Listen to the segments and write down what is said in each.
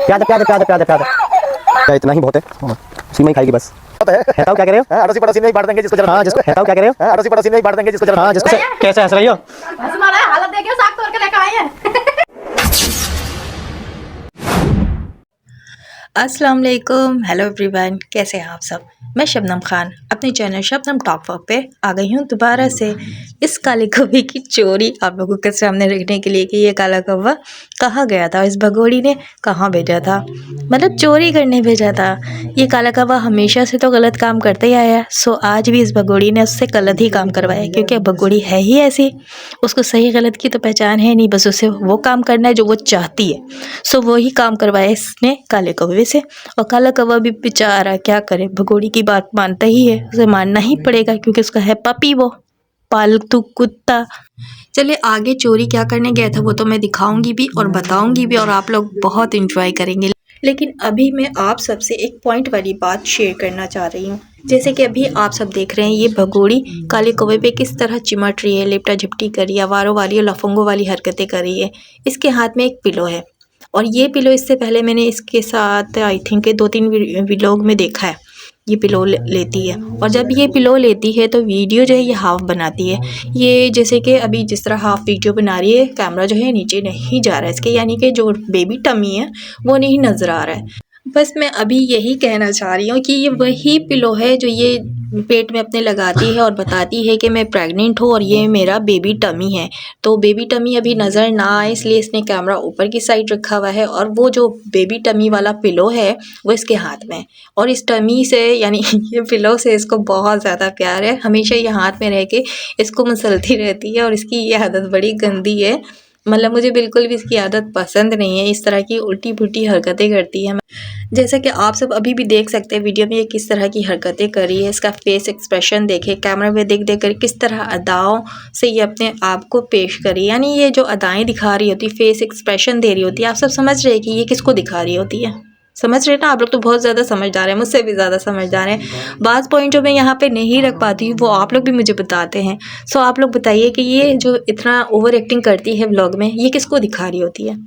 प्याज प्याज प्याज प्याज प्याज क्या इतना ही बहुत है, सीमा ही खाएगी बस। हटाओ क्या कह रहे हो? अड़ोसी पड़ोसी में ही बांट देंगे जिसको जरूरत हाँ जिसको हटाओ क्या कह रहे हो? अड़ोसी पड़ोसी में ही बांट देंगे जिसको जरूरत हाँ जिसको कैसे हंस रही हो? हमारा हालत देखिए, साग तोड़ के लेकर आए हैं। अस्सलाम वालेकुम, हेलो एवरीवन, कैसे हैं आप सब। मैं शबनम खान अपने चैनल शबनम टॉप वर्क पे आ गई हूँ दोबारा से इस काले कौवे की चोरी आप लोगों के सामने रखने के लिए कि ये काला कौवा कहाँ गया था, इस भगोड़ी ने कहाँ भेजा था, मतलब चोरी करने भेजा था। ये काला कौवा हमेशा से तो गलत काम करते ही आया, सो आज भी इस भगोड़ी ने उससे गलत ही काम करवाया, क्योंकि भगोड़ी है ही ऐसी, उसको सही गलत की तो पहचान है नहीं, बस उसे वो काम करना है जो वो चाहती है। सो वही काम करवाया इसने काले कौवे से। और काला कौवा भी बेचारा क्या करे, भगोड़ी की बात मानता ही है, उसे मानना ही पड़ेगा क्योंकि उसका है पपी, वो पालतू कुत्ता। चलिए आगे चोरी क्या करने गया था वो तो मैं दिखाऊंगी भी और बताऊंगी भी और आप लोग बहुत इंजॉय करेंगे। लेकिन अभी मैं आप सबसे एक पॉइंट वाली बात शेयर करना चाह रही हूँ। जैसे कि अभी आप सब देख रहे हैं ये भगोड़ी काले कौवे पे किस तरह चिमट रही है, लिपटा झिपटी कर रही है, अवारों वाली और लफंगों वाली हरकतें कर रही है। इसके हाथ में एक पिलो है और ये पिलो इससे पहले मैंने इसके साथ आई थिंक 2-3 व्लॉग में देखा है, ये पिलो लेती है। और जब ये पिलो लेती है तो वीडियो जो है ये हाफ बनाती है। ये जैसे कि अभी जिस तरह हाफ वीडियो बना रही है, कैमरा जो है नीचे नहीं जा रहा है इसके, यानी कि जो बेबी टमी है वो नहीं नज़र आ रहा है। बस मैं अभी यही कहना चाह रही हूँ कि ये वही पिलो है जो ये पेट में अपने लगाती है और बताती है कि मैं प्रेग्नेंट हूँ और ये मेरा बेबी टमी है। तो बेबी टमी अभी नज़र ना आए इसलिए इसने कैमरा ऊपर की साइड रखा हुआ है और वो जो बेबी टमी वाला पिलो है वो इसके हाथ में। और इस टमी से यानी ये पिलो से इसको बहुत ज़्यादा प्यार है, हमेशा ये हाथ में रह के इसको मसलती रहती है और इसकी ये आदत बड़ी गंदी है, मतलब मुझे बिल्कुल भी इसकी आदत पसंद नहीं है। इस तरह की उल्टी पुल्टी हरकतें करती है, जैसा कि आप सब अभी भी देख सकते हैं वीडियो में ये किस तरह की हरकतें कर रही है। इसका फेस एक्सप्रेशन देखे, कैमरा में देख देख कर किस तरह अदाओं से ये अपने आप को पेश करी, यानी ये जो अदाएं दिखा रही होती, फेस एक्सप्रेशन दे रही होती है, आप सब समझ रहे हैं कि ये किसको दिखा रही होती है। समझ रहे ना आप लोग, तो बहुत ज़्यादा समझदार हैं, मुझसे भी ज़्यादा समझदार हैं। बाज़ पॉइंट जो मैं यहाँ पे नहीं रख पाती हूँ वो आप लोग भी मुझे बताते हैं। सो आप लोग बताइए कि ये जो इतना ओवर एक्टिंग करती है व्लॉग में, ये किसको दिखा रही होती है?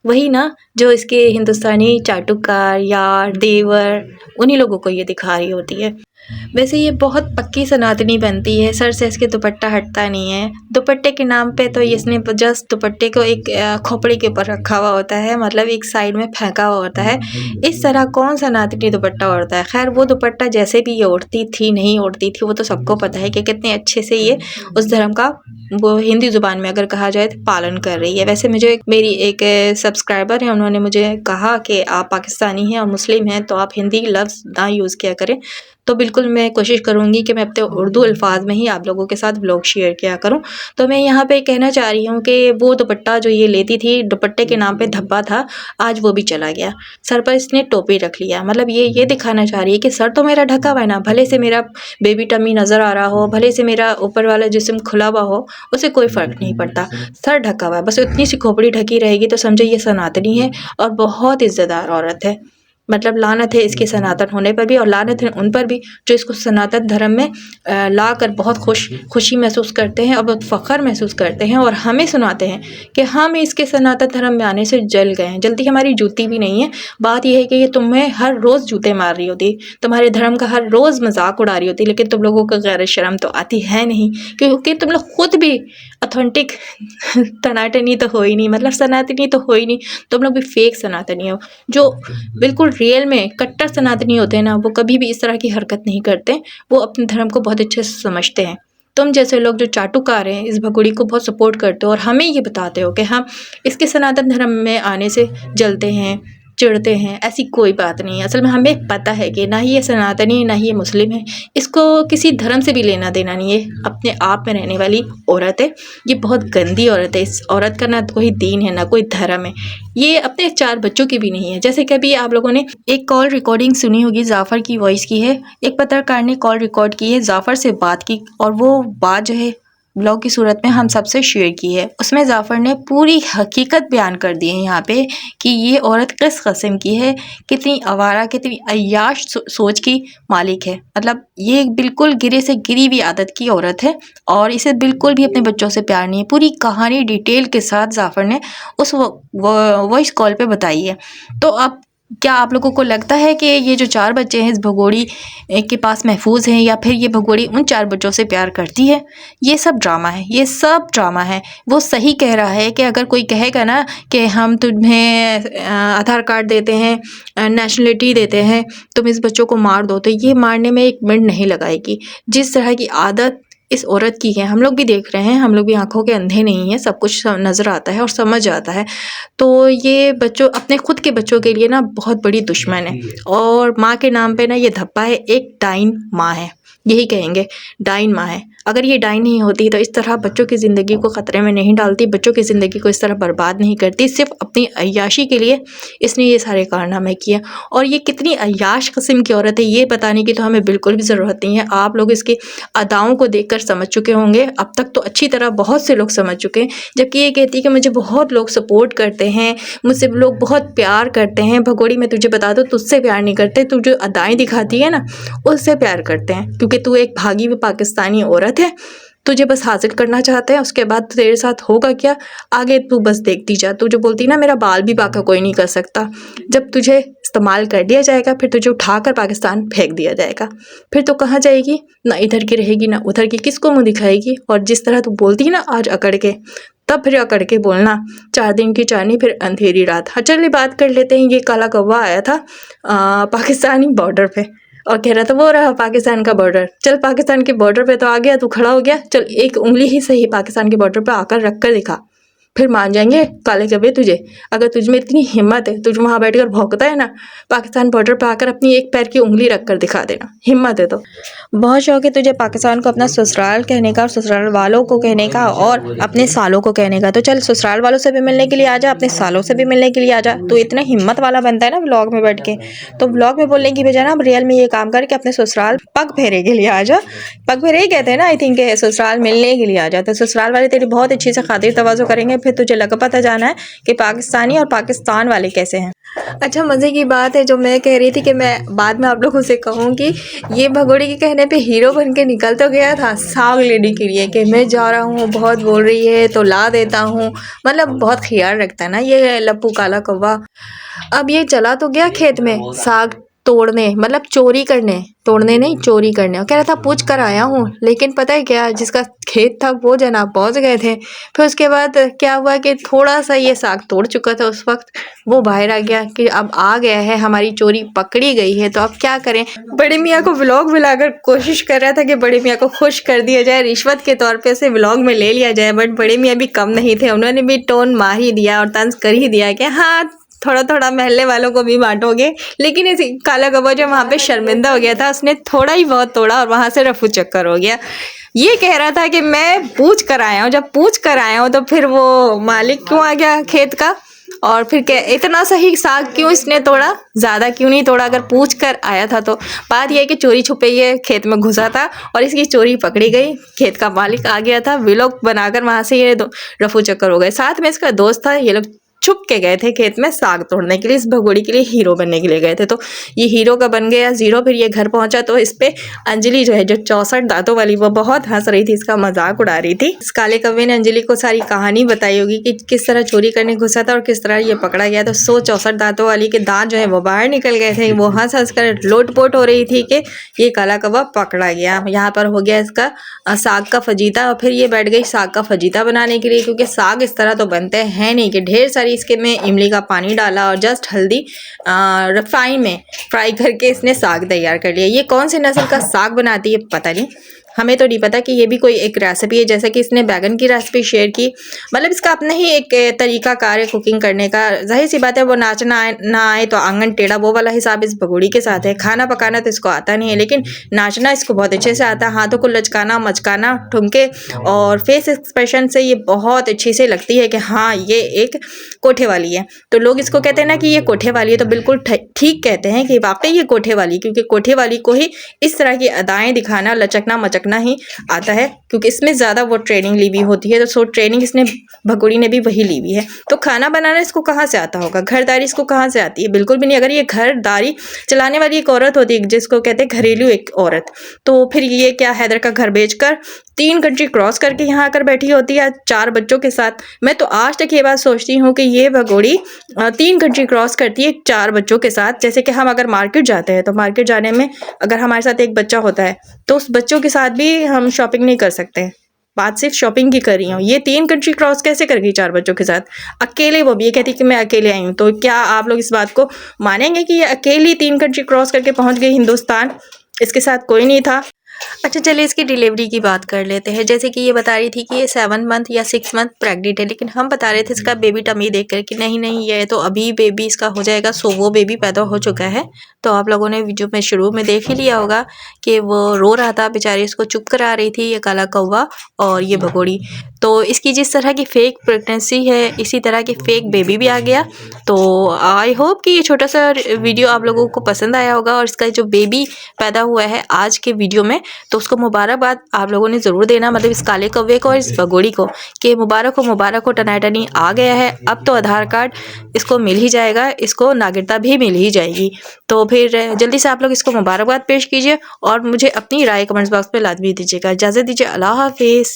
वही ना जो इसके हिंदुस्तानी चाटुकार यार देवर, उन्हीं लोगों को ये दिखा रही होती है। वैसे ये बहुत पक्की सनातनी बनती है, सर से इसके दुपट्टा हटता नहीं है। दुपट्टे के नाम पे तो इसने जस्ट दुपट्टे को एक खोपड़ी के ऊपर रखा हुआ होता है, मतलब एक साइड में फेंका हुआ होता है। इस तरह कौन सनातनी दुपट्टा ओढ़ता है? खैर वो दुपट्टा जैसे भी ये ओढ़ती थी नहीं ओढ़ती थी वो तो सबको पता है कि कितने अच्छे से ये उस धर्म का, वो हिंदी ज़ुबान में अगर कहा जाए तो पालन कर रही है। वैसे मुझे मेरी एक सब्सक्राइबर है, उन्होंने मुझे कहा कि आप पाकिस्तानी हैं और मुस्लिम हैं तो आप हिंदी लफ्ज़ ना यूज़ किया करें, तो बिल्कुल मैं कोशिश करूँगी कि मैं अपने उर्दू अल्फाज में ही आप लोगों के साथ व्लॉग शेयर किया करूँ। तो मैं यहाँ पे कहना चाह रही हूँ कि वो दुपट्टा जो ये लेती थी, दुपट्टे के नाम पे धब्बा था, आज वो भी चला गया। सर पर इसने टोपी रख लिया, मतलब ये दिखाना चाह रही है कि सर तो मेरा ढका हुआ है ना, भले से मेरा बेबी टमी नज़र आ रहा हो, भले से मेरा ऊपर वाला जिस्म खुला हुआ हो, उसे कोई फ़र्क नहीं पड़ता, सर ढका हुआ है, बस इतनी सी खोपड़ी ढकी रहेगी तो समझो ये सनातनी है और बहुत इज़्ज़तदार औरत है। मतलब लानत है इसके सनातन होने पर भी और लानत है उन पर भी जो इसको सनातन धर्म में ला कर बहुत खुशी महसूस करते हैं और बहुत फ़ख्र महसूस करते हैं और हमें सुनाते हैं कि हम इसके सनातन धर्म में आने से जल गए हैं। जल्दी हमारी जूती भी नहीं है, बात यह है कि ये तुम्हें हर रोज़ जूते मार रही होती, तुम्हारे धर्म का हर रोज़ मजाक उड़ा रही होती, लेकिन तुम लोगों को गैर शर्म तो आती है नहीं, क्योंकि तुम लोग खुद भी ऑथेंटिक सनातनी तो हो ही नहीं, मतलब सनातनी तो हो ही नहीं, तुम लोग भी फेक सनातनी हो। जो बिल्कुल रियल में कट्टर सनातनी होते हैं ना, वो कभी भी इस तरह की हरकत नहीं करते, वो अपने धर्म को बहुत अच्छे से समझते हैं। तुम जैसे लोग जो चाटुकार हैं इस भगोड़ी को बहुत सपोर्ट करते हो और हमें ये बताते हो कि हम इसके सनातन धर्म में आने से जलते हैं, चिढ़ते हैं, ऐसी कोई बात नहीं है। असल में हमें पता है कि ना ही ये सनातनी है ना ही ये मुस्लिम है, इसको किसी धर्म से भी लेना देना नहीं है, अपने आप में रहने वाली औरत है। ये बहुत गंदी औरत है, इस औरत का ना कोई दीन है ना कोई धर्म है, ये अपने 4 बच्चों की भी नहीं है। जैसे कि अभी आप लोगों ने एक कॉल रिकॉर्डिंग सुनी होगी, जाफ़र की वॉइस की है, एक पत्रकार ने कॉल रिकॉर्ड की है, जाफ़र से बात की और वो बात जो है ब्लॉग की सूरत में हम सबसे शेयर की है। उसमें जाफ़र ने पूरी हकीकत बयान कर दी है यहाँ पे कि ये औरत किस किस्म की है, कितनी आवारा, कितनी अय्याश सोच की मालिक है। मतलब ये बिल्कुल गिरे से गिरी हुई आदत की औरत है और इसे बिल्कुल भी अपने बच्चों से प्यार नहीं है। पूरी कहानी डिटेल के साथ जाफ़र ने उस वॉइस कॉल पे बताई है। तो अब क्या आप लोगों को लगता है कि ये जो 4 बच्चे हैं इस भगोड़ी के पास महफूज हैं, या फिर ये भगोड़ी उन 4 बच्चों से प्यार करती है? ये सब ड्रामा है, ये सब ड्रामा है। वो सही कह रहा है कि अगर कोई कहेगा ना कि हम तुम्हें आधार कार्ड देते हैं, नेशनलिटी देते हैं, तुम इस बच्चों को मार दो, तो ये मारने में 1 मिनट नहीं लगाएगी। जिस तरह की आदत इस औरत की है, हम लोग भी देख रहे हैं, हम लोग भी आंखों के अंधे नहीं हैं, सब कुछ नज़र आता है और समझ आता है। तो ये बच्चों, अपने खुद के बच्चों के लिए ना बहुत बड़ी दुश्मन है और माँ के नाम पे ना ये धब्बा है, एक डाइन माँ है, यही कहेंगे, डाइन माँ है। अगर ये डाइन नहीं होती तो इस तरह बच्चों की ज़िंदगी को ख़तरे में नहीं डालती, बच्चों की ज़िंदगी को इस तरह बर्बाद नहीं करती। सिर्फ अपनी अय्याशी के लिए इसने ये सारे कारनामे किए। और ये कितनी अय्याश किस्म की औरत है ये बताने की तो हमें बिल्कुल भी ज़रूरत नहीं है। आप लोग इसकी अदाओं को देखकर समझ चुके होंगे, अब तक तो अच्छी तरह बहुत से लोग समझ चुके हैं। जबकि ये कहती है कि मुझे बहुत लोग सपोर्ट करते हैं, मुझसे लोग बहुत प्यार करते हैं। भगोड़ी मैं तुझे बता दूँ, तुझसे प्यार नहीं करते, तू जो अदाएँ दिखाती है ना उससे प्यार करते हैं, क्योंकि तू एक भागी हुई पाकिस्तानी औरत है। तुझे बस हासिल करना चाहते हैं, उसके बाद तेरे साथ होगा क्या आगे तू बस देखती जा। तू जो बोलती ना मेरा बाल भी पाका कोई नहीं कर सकता, जब तुझे इस्तेमाल कर लिया जाएगा फिर तुझे उठाकर पाकिस्तान फेंक दिया जाएगा। फिर तो कहाँ जाएगी, ना इधर की रहेगी ना उधर की, किसको मुँह दिखाएगी। और जिस तरह तू बोलती है ना आज अकड़ के, तब फिर अकड़ के बोलना। 4 दिन की चांदी फिर अंधेरी रात। हाँ चलिए बात कर लेते हैं। ये काला कौवा आया था पाकिस्तानी बॉर्डर पे और कह रहा था वो रहा पाकिस्तान का बॉर्डर। चल पाकिस्तान के बॉर्डर पे तो आ गया, तू खड़ा हो गया, चल एक उंगली ही सही पाकिस्तान के बॉर्डर पे आकर रख कर दिखा, फिर मान जाएंगे काले कौवे तुझे। अगर तुझ में इतनी हिम्मत है, तुझ वहाँ बैठकर भौंकता है ना, पाकिस्तान बॉर्डर पर आकर अपनी एक पैर की उंगली रख कर दिखा देना, हिम्मत है तो। बहुत शौक है तुझे पाकिस्तान को अपना ससुराल कहने का और ससुराल वालों को कहने का और अपने सालों को कहने का। तो चल ससुराल वालों से भी मिलने के लिए आ जा, अपने सालों से भी मिलने के लिए आ जा। तो इतना हिम्मत वाला बनता है ना व्लॉग में बैठ के, तो व्लॉग में बोलने की बजाय ना अब रियल में ये काम कर कि अपने ससुराल पग फेरे के लिए आ जा। पग फेरे ही कहते हैं ना आई थिंक, ससुराल मिलने के लिए आ जा। तो ससुराल वाले तेरी बहुत अच्छी से खातिर तवाज़ो करेंगे, फिर तुझे लग पता जाना है कि पाकिस्तानी और पाकिस्तान वाले कैसे हैं। अच्छा मज़े की बात है जो मैं कह रही थी कि मैं बाद में आप लोगों से कहूँगी, ये भगोड़ी के कहने पे हीरो बन के निकल तो गया था साग लेने के लिए कि मैं जा रहा हूँ, बहुत बोल रही है तो ला देता हूँ। मतलब बहुत ख्याल रखता है ना ये लप्पू काला कौवा। अब ये चला तो गया खेत में साग तोड़ने, मतलब चोरी करने, तोड़ने नहीं चोरी करने। कह रहा था पूछ कर आया हूँ, लेकिन पता है क्या, जिसका खेत था वो जनाब पहुँच गए थे। फिर उसके बाद क्या हुआ कि थोड़ा सा ये साग तोड़ चुका था उस वक्त, वो बाहर आ गया कि अब आ गया है, हमारी चोरी पकड़ी गई है, तो अब क्या करें। बड़े मियाँ को व्लॉग मिलाकर कोशिश कर रहा था कि बड़े मियाँ को खुश कर दिया जाए, रिश्वत के तौर पे उसे व्लॉग में ले लिया जाए। बट बड़े मियाँ भी कम नहीं थे, उन्होंने भी टोन मार ही दिया और तंज कर ही दिया कि हाँ थोड़ा थोड़ा महल्ले वालों को भी बांटोगे। लेकिन इस काला कौवा जो वहाँ पे शर्मिंदा हो गया था, उसने थोड़ा ही बहुत तोड़ा और वहाँ से रफू चक्कर हो गया। ये कह रहा था कि मैं पूछ कर आया हूँ, जब पूछ कर आया हूँ तो फिर वो मालिक क्यों आ गया खेत का, और फिर क्या इतना सही साग क्यों इसने तोड़ा, ज़्यादा क्यों नहीं तोड़ा अगर पूछ कर आया था तो। बात यह है कि चोरी छुपे ये खेत में घुसा था और इसकी चोरी पकड़ी गई, खेत का मालिक आ गया था, व्लॉग बनाकर वहाँ से ये रफू चक्कर हो गए। साथ में इसका दोस्त था, ये लोग छुप के गए थे खेत में साग तोड़ने के लिए, इस भगोड़ी के लिए हीरो बनने के लिए गए थे। तो ये हीरो का बन गया जीरो। फिर ये घर पहुंचा तो इस पे अंजलि जो है, जो 64 दांतों वाली, वो बहुत हंस रही थी, इसका मजाक उड़ा रही थी। इस काले कौवे ने अंजलि को सारी कहानी बताई होगी कि किस तरह चोरी करने घुसा था और किस तरह ये पकड़ा गया। तो 64 दांतों वाली के दांत जो है वो बाहर निकल गए थे। वो हंस हंस कर लोटपोट हो रही थी कि ये काला कौवा पकड़ा गया। यहाँ पर हो गया इसका साग का फजीता, और फिर ये बैठ गई साग का फजीता बनाने के लिए, क्योंकि साग इस तरह तो बनते हैं नहीं कि ढेर सारी इसके में इमली का पानी डाला और जस्ट हल्दी रिफाइन में फ्राई करके इसने साग तैयार कर लिया। ये कौन से नस्ल का साग बनाती है पता नहीं, हमें तो नहीं पता कि ये भी कोई एक रेसिपी है, जैसे कि इसने बैगन की रेसिपी शेयर की। मतलब इसका अपना ही एक तरीका कार है कुकिंग करने का। जाहिर सी बात है वो नाचना ना आए तो आंगन टेढ़ा, वो वाला हिसाब इस भगोड़ी के साथ है। खाना पकाना तो इसको आता नहीं है, लेकिन नाचना इसको बहुत अच्छे से आता है। हाथों को लचकाना मचकाना, ठुमके और फेस एक्सप्रेशन से ये बहुत अच्छी से लगती है कि हाँ ये एक कोठे वाली है। तो लोग इसको कहते हैं ना कि ये कोठे वाली है, तो बिल्कुल ठीक कहते हैं कि वाकई ये कोठे वाली, क्योंकि कोठे वाली को ही इस तरह की अदाएँ दिखाना, लचकना मचकना भटकना ही आता है, क्योंकि इसमें ज़्यादा वो ट्रेनिंग ली हुई होती है। तो सो ट्रेनिंग इसने भगोड़ी ने भी वही ली हुई है। तो खाना बनाना इसको कहाँ से आता होगा, घरदारी इसको कहाँ से आती है? बिल्कुल भी नहीं। अगर ये घरदारी चलाने वाली एक औरत होती है, जिसको कहते हैं घरेलू एक औरत, तो फिर ये क्या हैदर का घर बेचकर 3 कंट्री क्रॉस करके यहाँ आकर बैठी होती है 4 बच्चों के साथ। मैं तो आज तक ये बात सोचती हूँ कि ये भगोड़ी 3 कंट्री क्रॉस करती है 4 बच्चों के साथ। जैसे कि हम अगर मार्केट जाते हैं तो मार्केट जाने में अगर हमारे साथ एक बच्चा होता है तो उस बच्चों के साथ भी हम शॉपिंग नहीं कर सकते। बात सिर्फ शॉपिंग की कर रही हूँ। ये 3 कंट्री क्रॉस कैसे कर गई 4 बच्चों के साथ अकेले? वो भी ये कहती कि मैं अकेले आई हूँ। तो क्या आप लोग इस बात को मानेंगे कि ये अकेली 3 कंट्री क्रॉस करके पहुँच गई हिंदुस्तान? इसके साथ कोई नहीं था। अच्छा चलिए इसकी डिलीवरी की बात कर लेते हैं। जैसे कि ये बता रही थी कि ये 7 मंथ या 6 मंथ प्रेग्नेंट है, लेकिन हम बता रहे थे इसका बेबी टमी देख कर कि नहीं नहीं ये तो अभी बेबी इसका हो जाएगा। सो वो बेबी पैदा हो चुका है। तो आप लोगों ने वीडियो में शुरू में देख ही लिया होगा कि वो रो रहा था, बेचारी इसको चुप करा रही थी ये काला कौवा और ये भगोड़ी। तो इसकी जिस तरह की फेक प्रेगनेंसी है, इसी तरह की फेक बेबी भी आ गया। तो आई होप कि ये छोटा सा वीडियो आप लोगों को पसंद आया होगा। और इसका जो बेबी पैदा हुआ है आज के वीडियो में, तो उसको मुबारकबाद आप लोगों ने ज़रूर देना, मतलब इस काले कौवे को और इस भगोड़ी को, कि मुबारक हो टनाटनी आ गया है। अब तो आधार कार्ड इसको मिल ही जाएगा, इसको नागरिकता भी मिल ही जाएगी। तो फिर जल्दी से आप लोग इसको मुबारकबाद पेश कीजिए और मुझे अपनी राय कमेंट्स बॉक्स में लाजमी दीजिएगा। इजाज़त दीजिए, अल्लाह हाफिज़।